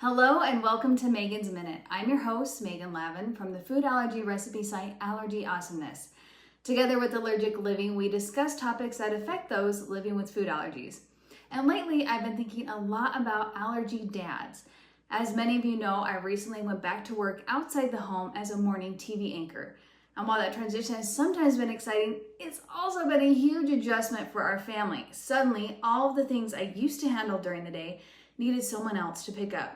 Hello and welcome to Megan's Minute. I'm your host, Megan Lavin from the food allergy recipe site Allergy Awesomeness. Together with Allergic Living, we discuss topics that affect those living with food allergies. And lately, I've been thinking a lot about allergy dads. As many of you know, I recently went back to work outside the home as a morning TV anchor. And while that transition has sometimes been exciting, it's also been a huge adjustment for our family. Suddenly, all of the things I used to handle during the day needed someone else to pick up.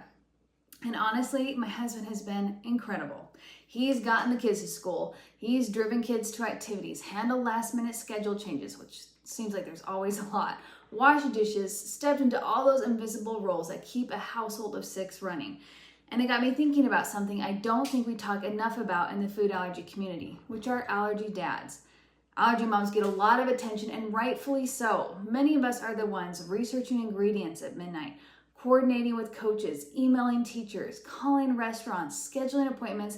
And honestly, my husband has been incredible. He's gotten the kids to school, he's driven kids to activities, handled last minute schedule changes, which seems like there's always a lot, washed dishes, stepped into all those invisible roles that keep a household of 6 running. And it got me thinking about something I don't think we talk enough about in the food allergy community, which are allergy dads. Allergy moms get a lot of attention, and rightfully so. Many of us are the ones researching ingredients at midnight, coordinating with coaches, emailing teachers, calling restaurants, scheduling appointments,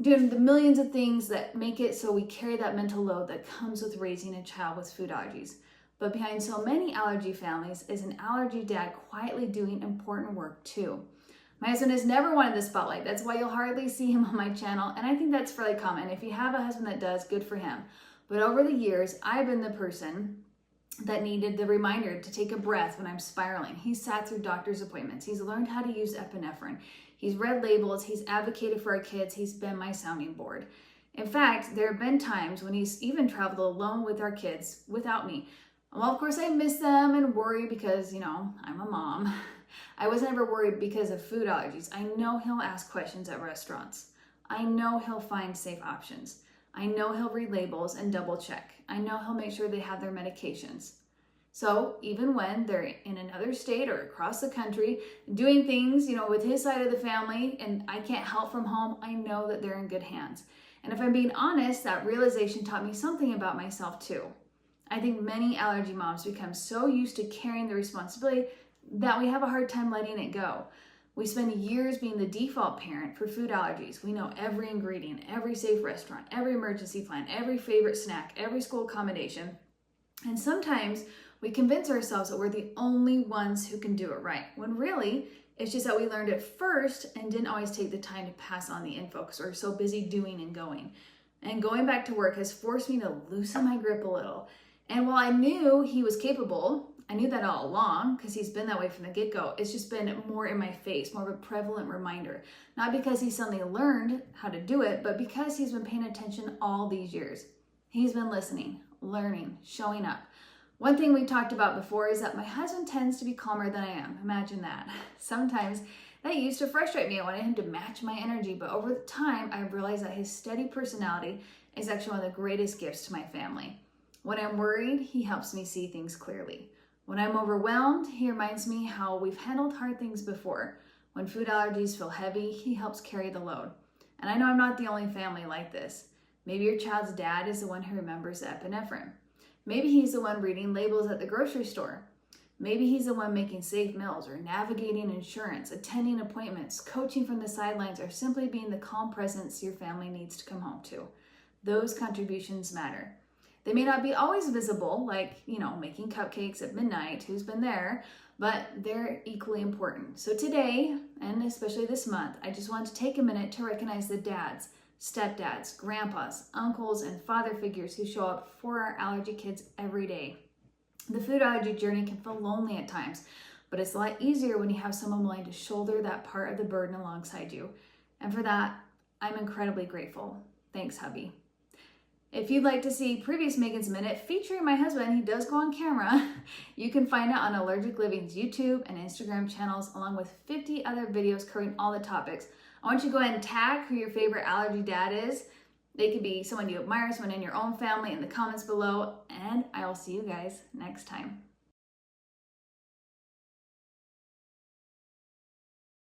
doing the millions of things that make it so we carry that mental load that comes with raising a child with food allergies. But behind so many allergy families is an allergy dad quietly doing important work too. My husband has never wanted the spotlight. That's why you'll hardly see him on my channel, and I think that's fairly common. If you have a husband that does, good for him. But over the years, I've been the person that needed the reminder to take a breath when I'm spiraling. He's sat through doctor's appointments. He's learned how to use epinephrine. He's read labels. He's advocated for our kids. He's been my sounding board. In fact, there have been times when he's even traveled alone with our kids without me. Well, of course, I miss them and worry because, I'm a mom. I wasn't ever worried because of food allergies. I know he'll ask questions at restaurants. I know he'll find safe options. I know he'll read labels and double check. I know he'll make sure they have their medications. So even when they're in another state or across the country doing things, with his side of the family and I can't help from home, I know that they're in good hands. And if I'm being honest, that realization taught me something about myself too. I think many allergy moms become so used to carrying the responsibility that we have a hard time letting it go. We spend years being the default parent for food allergies. We know every ingredient, every safe restaurant, every emergency plan, every favorite snack, every school accommodation. And sometimes we convince ourselves that we're the only ones who can do it right, when really it's just that we learned it first and didn't always take the time to pass on the info because we're so busy doing and going. And going back to work has forced me to loosen my grip a little. And while I knew he was capable, I knew that all along because he's been that way from the get-go. It's just been more in my face, more of a prevalent reminder. Not because he suddenly learned how to do it, but because he's been paying attention all these years. He's been listening, learning, showing up. One thing we talked about before is that my husband tends to be calmer than I am. Imagine that. Sometimes that used to frustrate me. I wanted him to match my energy, but over time, I realized that his steady personality is actually one of the greatest gifts to my family. When I'm worried, he helps me see things clearly. When I'm overwhelmed, he reminds me how we've handled hard things before. When food allergies feel heavy, he helps carry the load. And I know I'm not the only family like this. Maybe your child's dad is the one who remembers the epinephrine. Maybe he's the one reading labels at the grocery store. Maybe he's the one making safe meals or navigating insurance, attending appointments, coaching from the sidelines, or simply being the calm presence your family needs to come home to. Those contributions matter. They may not be always visible, like, making cupcakes at midnight, who's been there, but they're equally important. So today, and especially this month, I just want to take a minute to recognize the dads, stepdads, grandpas, uncles, and father figures who show up for our allergy kids every day. The food allergy journey can feel lonely at times, but it's a lot easier when you have someone willing to shoulder that part of the burden alongside you. And for that, I'm incredibly grateful. Thanks, hubby. If you'd like to see previous Megan's Minute featuring my husband, he does go on camera, you can find it on Allergic Living's YouTube and Instagram channels, along with 50 other videos covering all the topics. I want you to go ahead and tag who your favorite allergy dad is. They could be someone you admire, someone in your own family, in the comments below, and I will see you guys next time.